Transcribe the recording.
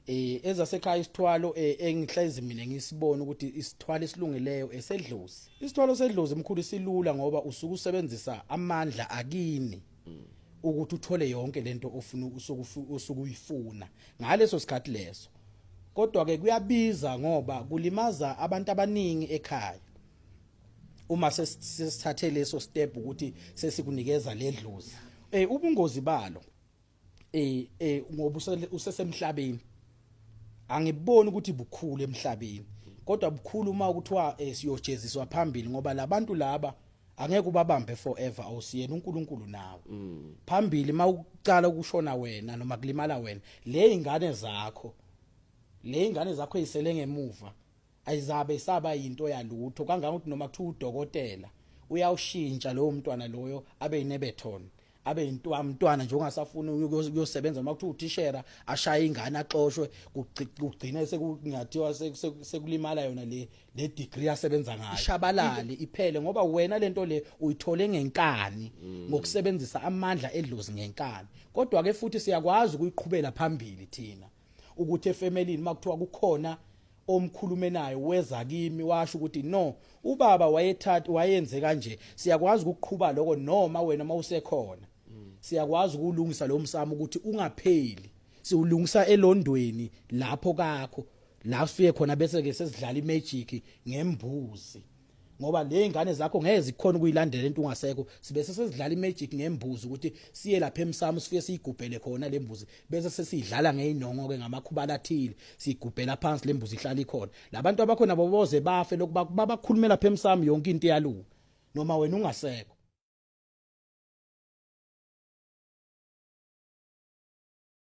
ezasekhaya isithwalo engihlezi mina ngisibona ukuthi isithwalo esilungeleyo esedlozi. Isithwalo sedlozi emkhulu silula ngoba usuku usebenzisa amandla akini ukuthi uthole yonke lento ofuna usukuyifuna ngaleso sikhathi leso. Kodwa ke kuyabiza ngoba kulimaza abantu abaningi ekhaya. Uma sesithathe leso step ukuthi sesikunikeza ledlozi. Ubungozi balo ngoba usesemhlabeni. Angiboni ukuthi bukhulu emhlabeni. Kodwa bukhulu uma ukuthiwa siyojeziswa phambili ngoba labantu laba angeke ubabambe forever awusiyena uNkulunkulu nawe. Phambili mawucala ukushona wena noma kulimala wena, le ingane zakho ezisele ngemuva ayizabe isaba into yalutho kangangokuthi noma kuthiwa udokotela uyawushintsha lowo mntwana loyo abe yinebethoni abe intwamntwana nje ongasafuna ukuyosebenza noma kuthiwa uthishera ashaya ingane axoshwe kugcina sekungathiwa sekulimala yona le degree yasebenza ngayo ishabalali iphele ngoba wena lento le uyithole ngenkani ngokusebenzisa amandla edlozi ngenkani. Kodwa ke futhi siyakwazi ukuyiqhubela phambili thina ukuthi efamily makuthiwa kukhona omkhulume naye weza kimi washo ukuthi no ubaba wayenze kanje, siyakwazi ukuqhubha lokho noma wena mawusekhona siyakwazi ukulungisa lo msamo ukuthi ungapheli. Siulungisa elondweni lapho kakho la sifike khona bese ke sesidlala imagic ngembuzi ngoba le ingane zakho ngeke zikhona ukuyilandela into ungasekho, sibe sesidlala imagic ngembuzi ukuthi siye lapha emsamo sifike siyigubhele khona lembuzi bese sesidlala ngeinongo ke ngamakhubala athile sigubhela phansi lembuzi ihlala ikhona. Labantu abakhona boboze bafe lokuba babakhulumela lapha emsamo yonke into yalunga noma wena ungasekho.